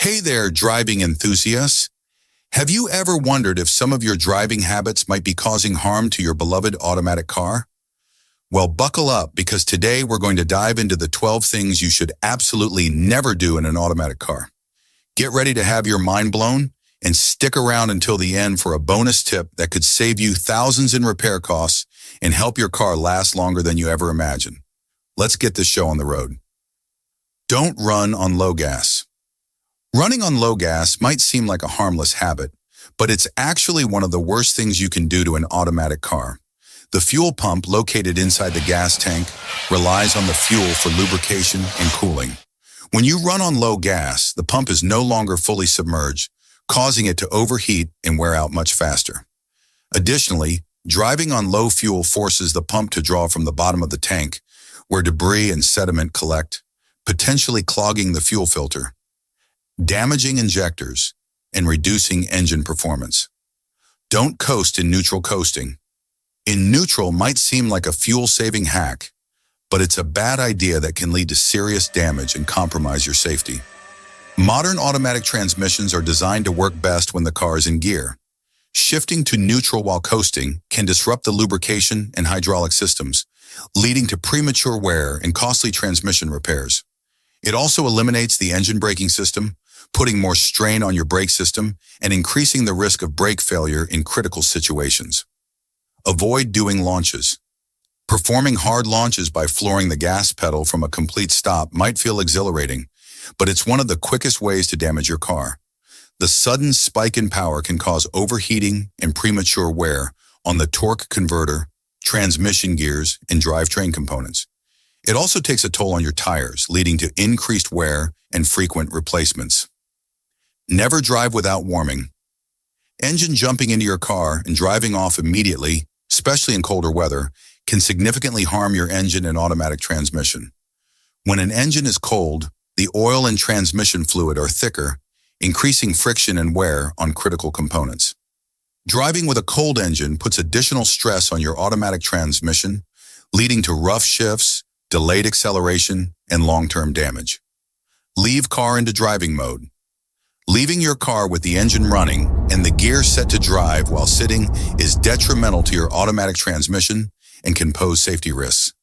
Hey there, driving enthusiasts. Have you ever wondered if some of your driving habits might be causing harm to your beloved automatic car? Well, buckle up because today we're going to dive into the 12 things you should absolutely never do in an automatic car. Get ready to have your mind blown and stick around until the end for a bonus tip that could save you thousands in repair costs and help your car last longer than you ever imagined. Let's get this show on the road. Don't run on low gas. Running on low gas might seem like a harmless habit, but it's actually one of the worst things you can do to an automatic car. The fuel pump located inside the gas tank relies on the fuel for lubrication and cooling. When you run on low gas, the pump is no longer fully submerged, causing it to overheat and wear out much faster. Additionally, driving on low fuel forces the pump to draw from the bottom of the tank, where debris and sediment collect, potentially clogging the fuel filter, damaging injectors, and reducing engine performance. Don't coast in neutral coasting. In neutral might seem like a fuel-saving hack, but it's a bad idea that can lead to serious damage and compromise your safety. Modern automatic transmissions are designed to work best when the car is in gear. Shifting to neutral while coasting can disrupt the lubrication and hydraulic systems, leading to premature wear and costly transmission repairs. It also eliminates the engine braking system, putting more strain on your brake system and increasing the risk of brake failure in critical situations. Avoid doing launches. Performing hard launches by flooring the gas pedal from a complete stop might feel exhilarating, but it's one of the quickest ways to damage your car. The sudden spike in power can cause overheating and premature wear on the torque converter, transmission gears, and drivetrain components. It also takes a toll on your tires, leading to increased wear and frequent replacements. Never drive without warming. Engine jumping into your car and driving off immediately, especially in colder weather, can significantly harm your engine and automatic transmission. When an engine is cold, the oil and transmission fluid are thicker, increasing friction and wear on critical components. Driving with a cold engine puts additional stress on your automatic transmission, leading to rough shifts, delayed acceleration, and long-term damage. Leave car into driving mode. Leaving your car with the engine running and the gear set to drive while sitting is detrimental to your automatic transmission and can pose safety risks.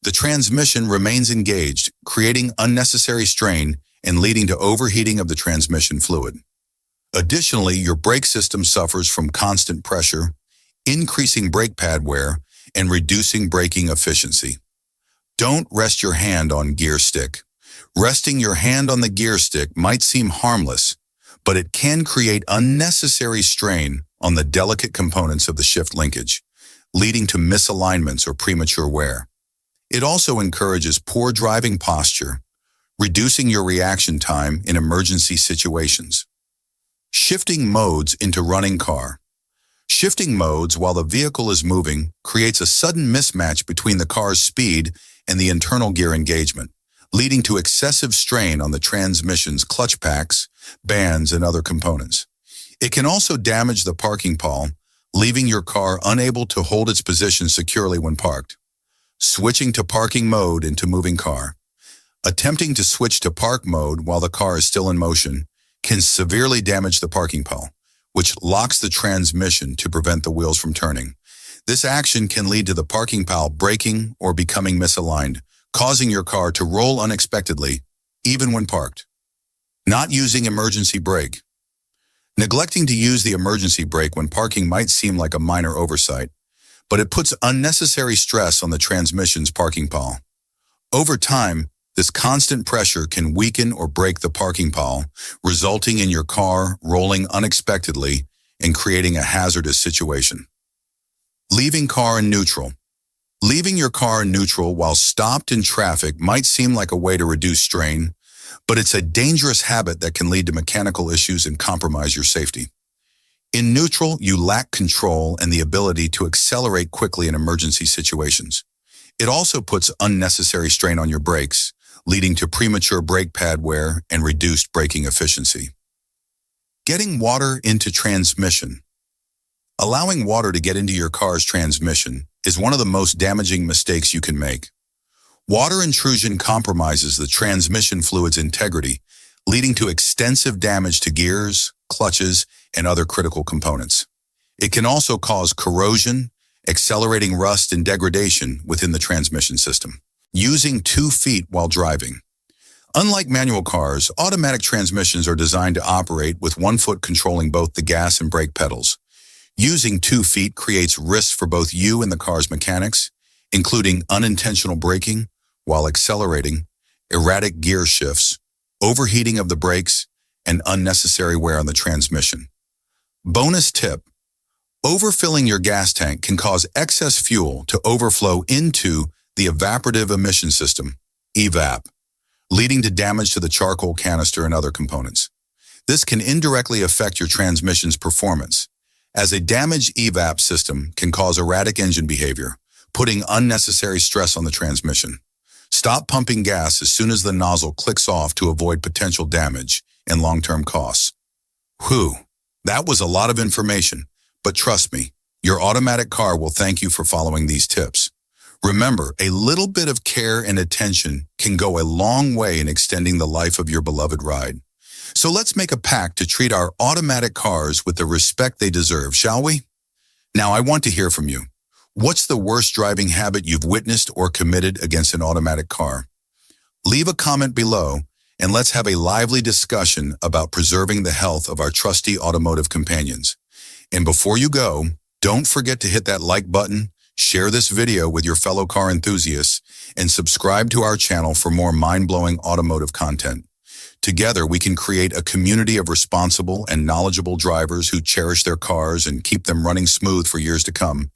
The transmission remains engaged, creating unnecessary strain and leading to overheating of the transmission fluid. Additionally, your brake system suffers from constant pressure, increasing brake pad wear, and reducing braking efficiency. Don't rest your hand on gear stick. Resting your hand on the gear stick might seem harmless, but it can create unnecessary strain on the delicate components of the shift linkage, leading to misalignments or premature wear. It also encourages poor driving posture, reducing your reaction time in emergency situations. Shifting modes into running car. Shifting modes while the vehicle is moving creates a sudden mismatch between the car's speed and the internal gear engagement, leading to excessive strain on the transmission's clutch packs, bands, and other components. It can also damage the parking pawl, leaving your car unable to hold its position securely when parked. Switching to parking mode into moving car. Attempting to switch to park mode while the car is still in motion can severely damage the parking pawl, which locks the transmission to prevent the wheels from turning. This action can lead to the parking pawl breaking or becoming misaligned, causing your car to roll unexpectedly, even when parked. Not using emergency brake. Neglecting to use the emergency brake when parking might seem like a minor oversight, but it puts unnecessary stress on the transmission's parking pawl. Over time, this constant pressure can weaken or break the parking pawl, resulting in your car rolling unexpectedly and creating a hazardous situation. Leaving car in neutral. Leaving your car in neutral while stopped in traffic might seem like a way to reduce strain, but it's a dangerous habit that can lead to mechanical issues and compromise your safety. In neutral, you lack control and the ability to accelerate quickly in emergency situations. It also puts unnecessary strain on your brakes, leading to premature brake pad wear and reduced braking efficiency. Getting water into transmission. Allowing water to get into your car's transmission is one of the most damaging mistakes you can make. Water intrusion compromises the transmission fluid's integrity, leading to extensive damage to gears, clutches, and other critical components. It can also cause corrosion, accelerating rust and degradation within the transmission system. Using 2 feet while driving. Unlike manual cars, automatic transmissions are designed to operate with 1 foot controlling both the gas and brake pedals. Using 2 feet creates risks for both you and the car's mechanics, including unintentional braking while accelerating, erratic gear shifts, overheating of the brakes, and unnecessary wear on the transmission. Bonus tip: overfilling your gas tank can cause excess fuel to overflow into the evaporative emission system, EVAP, leading to damage to the charcoal canister and other components. This can indirectly affect your transmission's performance, as a damaged EVAP system can cause erratic engine behavior, putting unnecessary stress on the transmission. Stop pumping gas as soon as the nozzle clicks off to avoid potential damage and long-term costs. Whew, that was a lot of information, but trust me, your automatic car will thank you for following these tips. Remember, a little bit of care and attention can go a long way in extending the life of your beloved ride. So let's make a pact to treat our automatic cars with the respect they deserve, shall we? Now, I want to hear from you. What's the worst driving habit you've witnessed or committed against an automatic car? Leave a comment below, and let's have a lively discussion about preserving the health of our trusty automotive companions. And before you go, don't forget to hit that like button, share this video with your fellow car enthusiasts, and subscribe to our channel for more mind-blowing automotive content. Together, we can create a community of responsible and knowledgeable drivers who cherish their cars and keep them running smooth for years to come.